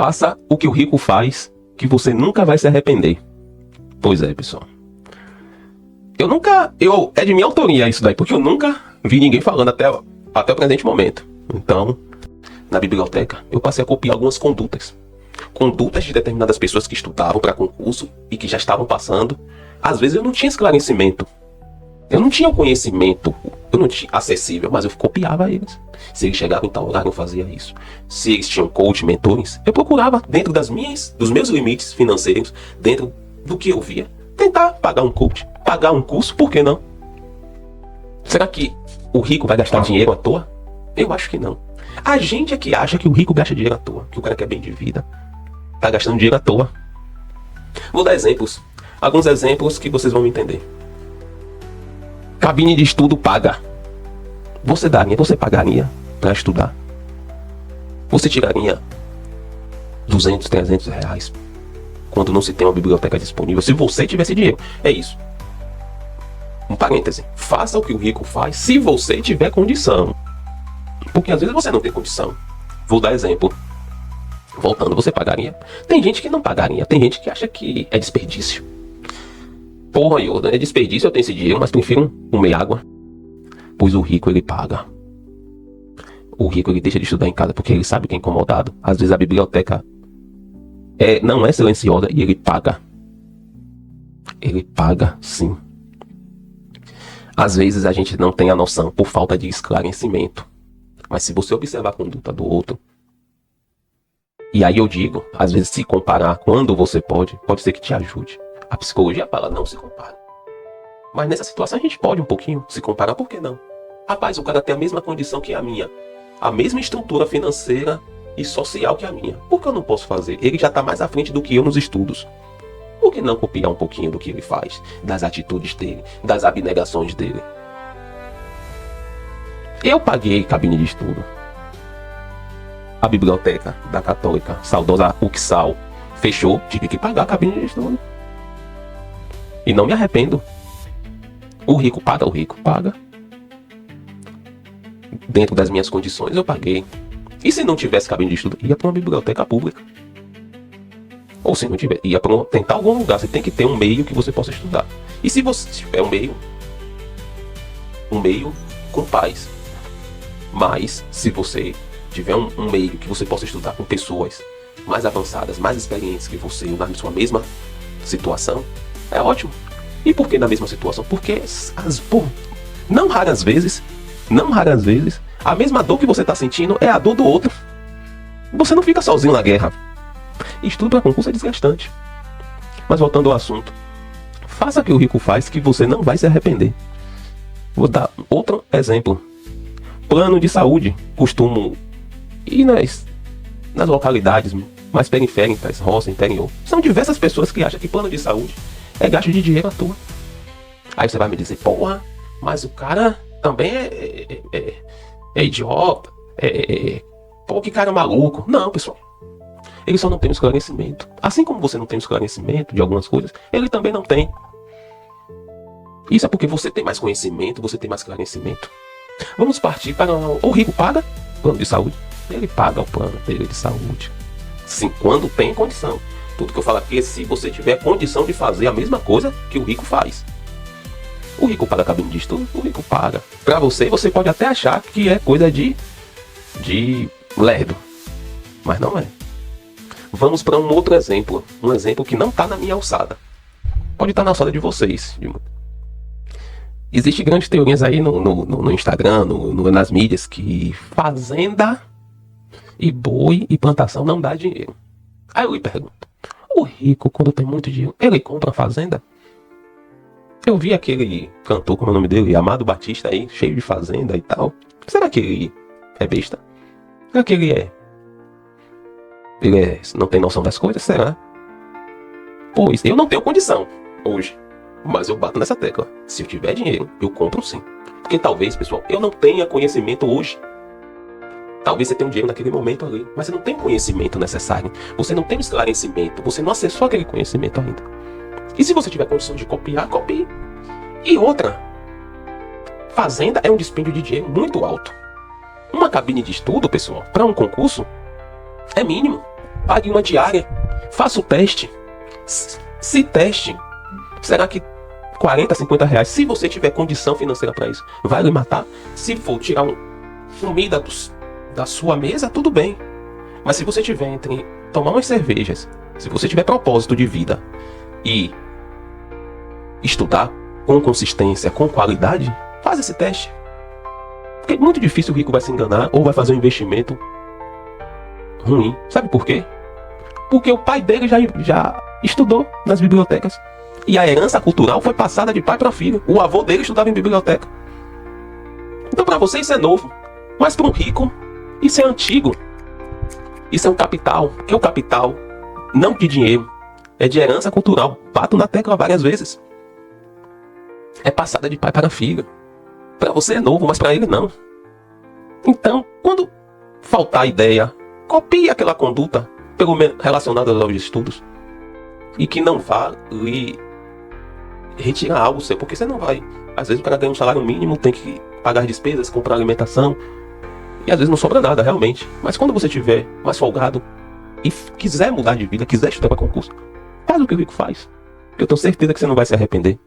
Faça o que o rico faz, que você nunca vai se arrepender. Pois é, pessoal. É de minha autoria isso daí, porque eu nunca vi ninguém falando até o presente momento. Então, na biblioteca, eu passei a copiar algumas condutas. Condutas de determinadas pessoas que estudavam para concurso e que já estavam passando. Às vezes eu não tinha esclarecimento. Eu não tinha o conhecimento, eu não tinha acessível, mas eu copiava eles. Se eles chegavam em tal horário, eu fazia isso. Se eles tinham coach, mentores, eu procurava, dentro dos meus limites financeiros, dentro do que eu via, tentar pagar um coach, pagar um curso, por que não? Será que o rico vai gastar dinheiro à toa? Eu acho que não. A gente é que acha que o rico gasta dinheiro à toa, que o cara quer bem de vida, tá gastando dinheiro à toa. Vou dar exemplos, alguns exemplos que vocês vão me entender. Cabine de estudo paga. Você pagaria para estudar? Você tiraria 200, 300 reais quando não se tem uma biblioteca disponível? Se você tivesse dinheiro, é isso. Um parêntese, faça o que o rico faz se você tiver condição. Porque às vezes você não tem condição. Vou dar exemplo. Voltando, você pagaria? Tem gente que não pagaria, tem gente que acha que é desperdício. Porra, Yoda, é desperdício, eu tenho esse dinheiro, mas prefiro comer água. Pois o rico, ele paga. O rico, ele deixa de estudar em casa porque ele sabe que é incomodado. Às vezes a biblioteca não é silenciosa e ele paga. Ele paga, sim. Às vezes a gente não tem a noção por falta de esclarecimento. Mas se você observar a conduta do outro, e aí eu digo, às vezes se comparar quando você pode ser que te ajude. A psicologia fala, não se compare. Mas nessa situação a gente pode um pouquinho se comparar, por que não? Rapaz, o cara tem a mesma condição que a minha. A mesma estrutura financeira e social que a minha. Por que eu não posso fazer? Ele já está mais à frente do que eu nos estudos. Por que não copiar um pouquinho do que ele faz? Das atitudes dele, das abnegações dele. Eu paguei cabine de estudo. A biblioteca da Católica, saudosa UXAL, fechou, tive que pagar a cabine de estudo. E não me arrependo. O rico paga. Dentro das minhas condições eu paguei. E se não tivesse cabine de estudo, ia para uma biblioteca pública. Ou se não tiver, ia para tentar algum lugar. Você tem que ter um meio que você possa estudar. E se você tiver um meio com paz. Mas se você tiver um meio que você possa estudar com pessoas mais avançadas, mais experientes que você, na sua mesma situação, é ótimo. E por que na mesma situação? Porque não raras vezes, a mesma dor que você está sentindo é a dor do outro. Você não fica sozinho na guerra. Estudo para concurso é desgastante. Mas voltando ao assunto, faça o que o rico faz que você não vai se arrepender. Vou dar outro exemplo. Plano de saúde. Costumo ir nas localidades mais periféricas, roça, interior. São diversas pessoas que acham que plano de saúde é gasto de dinheiro à toa. Aí você vai me dizer, porra, mas o cara também é idiota. Pô, que cara maluco. Não, pessoal. Ele só não tem um esclarecimento. Assim como você não tem um esclarecimento de algumas coisas, ele também não tem. Isso é porque você tem mais conhecimento, você tem mais esclarecimento. Vamos partir para o rico paga plano de saúde. Ele paga o plano dele de saúde. Sim, quando tem condição. Tudo que eu falo aqui é se você tiver condição de fazer a mesma coisa que o rico faz. O rico paga a cabine de estudo, o rico paga. Para você pode até achar que é coisa de lerdo. Mas não é. Vamos para um outro exemplo. Um exemplo que não está na minha alçada. Pode estar na alçada de vocês. Existem grandes teorias aí no Instagram, nas mídias, que fazenda e boi e plantação não dá dinheiro. Aí eu lhe pergunto, o rico, quando tem muito dinheiro, ele compra fazenda? Eu vi aquele cantor, como é o nome dele, Amado Batista aí, cheio de fazenda e tal. Será que ele é besta? Será que ele não tem noção das coisas? Será? Pois, eu não tenho condição hoje. Mas eu bato nessa tecla. Se eu tiver dinheiro, eu compro sim. Porque talvez, pessoal, eu não tenha conhecimento hoje. Talvez você tenha um dinheiro naquele momento ali, mas você não tem conhecimento necessário. Você não tem um esclarecimento. Você não acessou aquele conhecimento ainda. E se você tiver condição de copiar, copie. E outra, fazenda é um dispêndio de dinheiro muito alto. Uma cabine de estudo, pessoal, para um concurso, é mínimo. pague uma diária. Faça o teste. Se teste. Será que 40, 50 reais, se você tiver condição financeira para isso, vai lhe matar? Se for tirar comida da sua mesa, tudo bem. Mas se você tiver entre tomar umas cervejas, se você tiver propósito de vida e estudar com consistência, com qualidade, faz esse teste. Porque é muito difícil o rico vai se enganar ou vai fazer um investimento ruim. Sabe por quê? Porque o pai dele já estudou nas bibliotecas. E a herança cultural foi passada de pai para filho. O avô dele estudava em biblioteca. Então para você isso é novo. Mas para um rico, isso é antigo. Isso é um capital. É o capital, não de dinheiro. É de herança cultural. Bato na tecla várias vezes. É passada de pai para filho. Para você é novo, mas para ele não. Então, quando faltar ideia, copie aquela conduta, pelo menos relacionada aos estudos, e que não vá lhe retirar algo seu, porque você não vai. Às vezes o cara ganha um salário mínimo, tem que pagar despesas, comprar alimentação, e às vezes não sobra nada, realmente. Mas quando você tiver mais folgado e quiser mudar de vida, quiser estudar para concurso, faz o que o rico faz. Eu tenho certeza que você não vai se arrepender.